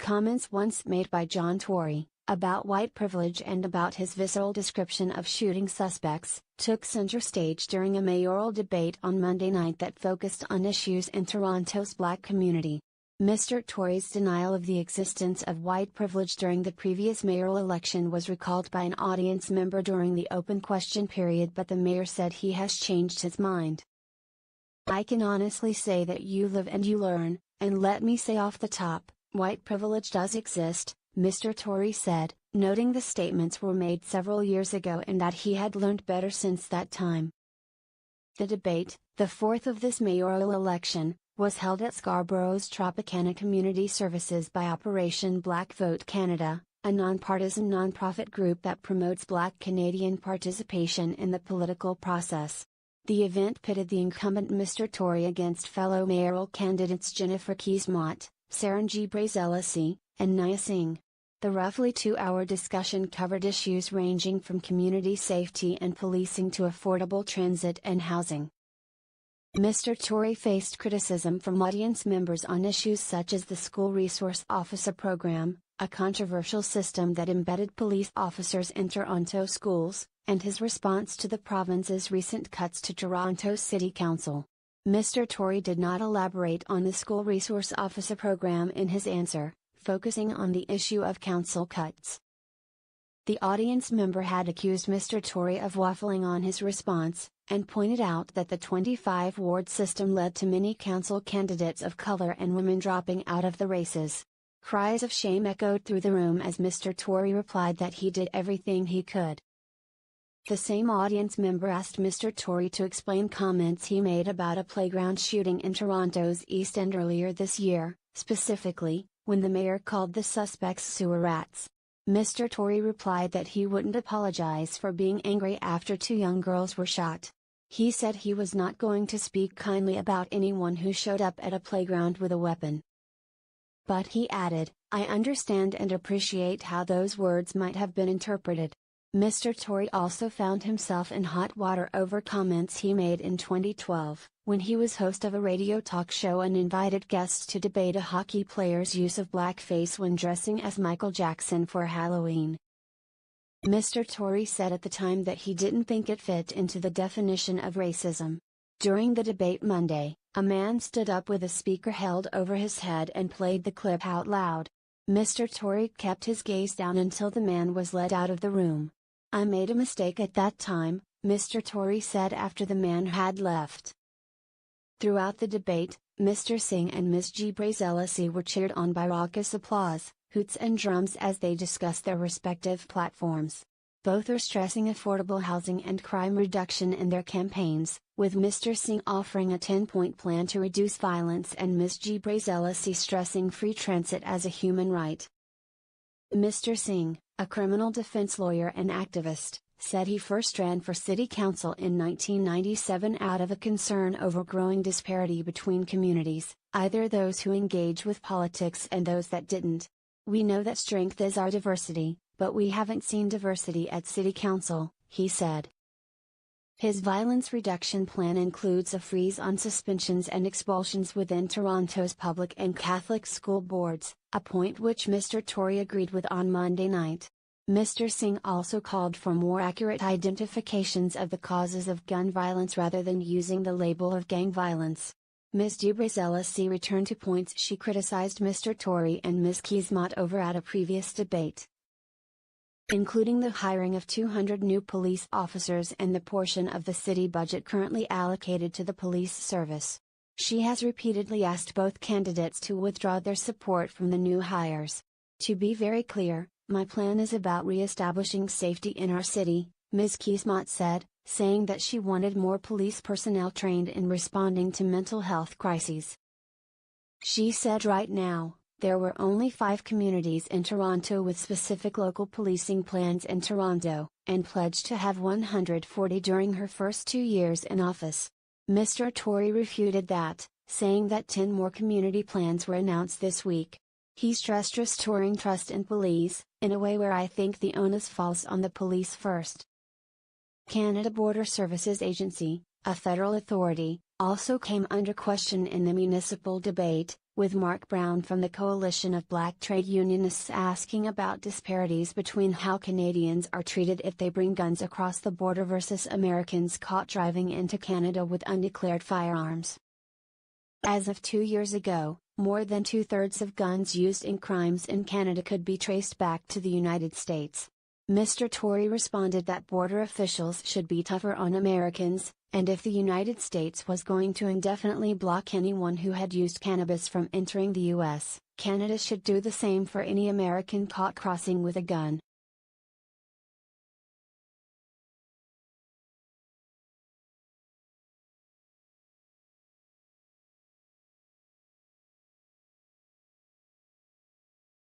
Comments once made by John Tory, about white privilege and about his visceral description of shooting suspects, took center stage during a mayoral debate on Monday night that focused on issues in Toronto's black community. Mr. Tory's denial of the existence of white privilege during the previous mayoral election was recalled by an audience member during the open question period, but the mayor said he has changed his mind. "I can honestly say that you live and you learn, and let me say off the top, white privilege does exist," Mr. Tory said, noting the statements were made several years ago and that he had learned better since that time. The debate, the fourth of this mayoral election, was held at Scarborough's Tropicana Community Services by Operation Black Vote Canada, a nonpartisan nonprofit group that promotes Black Canadian participation in the political process. The event pitted the incumbent Mr. Tory against fellow mayoral candidates Jennifer Keys-Mott, Saranjeev Brazelasi, and Naya Singh. The roughly 2-hour discussion covered issues ranging from community safety and policing to affordable transit and housing. Mr. Tory faced criticism from audience members on issues such as the School Resource Officer Program, a controversial system that embedded police officers in Toronto schools, and his response to the province's recent cuts to Toronto City Council. Mr. Tory did not elaborate on the School Resource Officer Program in his answer, focusing on the issue of council cuts. The audience member had accused Mr. Tory of waffling on his response, and pointed out that the 25-ward system led to many council candidates of color and women dropping out of the races. Cries of shame echoed through the room as Mr. Tory replied that he did everything he could. The same audience member asked Mr. Tory to explain comments he made about a playground shooting in Toronto's East End earlier this year, specifically, when the mayor called the suspects sewer rats. Mr. Tory replied that he wouldn't apologize for being angry after 2 young girls were shot. He said he was not going to speak kindly about anyone who showed up at a playground with a weapon. But he added, "I understand and appreciate how those words might have been interpreted." Mr. Tory also found himself in hot water over comments he made in 2012, when he was host of a radio talk show and invited guests to debate a hockey player's use of blackface when dressing as Michael Jackson for Halloween. Mr. Tory said at the time that he didn't think it fit into the definition of racism. During the debate Monday, a man stood up with a speaker held over his head and played the clip out loud. Mr. Tory kept his gaze down until the man was led out of the room. "I made a mistake at that time," Mr. Tory said after the man had left. Throughout the debate, Mr. Singh and Ms. Brazelasi were cheered on by raucous applause, hoots and drums as they discussed their respective platforms. Both are stressing affordable housing and crime reduction in their campaigns, with Mr. Singh offering a 10-point plan to reduce violence and Ms. Brazelasi stressing free transit as a human right. Mr. Singh, a criminal defense lawyer and activist, said he first ran for city council in 1997 out of a concern over growing disparity between communities, either those who engage with politics and those that didn't. "We know that strength is our diversity, but we haven't seen diversity at city council," he said. His violence reduction plan includes a freeze on suspensions and expulsions within Toronto's public and Catholic school boards, a point which Mr. Tory agreed with on Monday night. Mr. Singh also called for more accurate identifications of the causes of gun violence rather than using the label of gang violence. Ms. Brazelasi returned to points she criticized Mr. Tory and Ms. Keys-Mott over at a previous debate, including the hiring of 200 new police officers and the portion of the city budget currently allocated to the police service. She has repeatedly asked both candidates to withdraw their support from the new hires. "To be very clear, my plan is about re-establishing safety in our city," Ms. Keys-Mott said, saying that she wanted more police personnel trained in responding to mental health crises. She said right now, there were only 5 communities in Toronto with specific local policing plans in Toronto, and pledged to have 140 during her first 2 years in office. Mr. Tory refuted that, saying that 10 more community plans were announced this week. He stressed restoring trust in police, in a way where I think the onus falls on the police first. Canada Border Services Agency, a federal authority, also came under question in the municipal debate, with Mark Brown from the Coalition of Black Trade Unionists asking about disparities between how Canadians are treated if they bring guns across the border versus Americans caught driving into Canada with undeclared firearms. As of 2 years ago, more than 2/3 of guns used in crimes in Canada could be traced back to the United States. Mr. Tory responded that border officials should be tougher on Americans, and if the United States was going to indefinitely block anyone who had used cannabis from entering the U.S., Canada should do the same for any American caught crossing with a gun.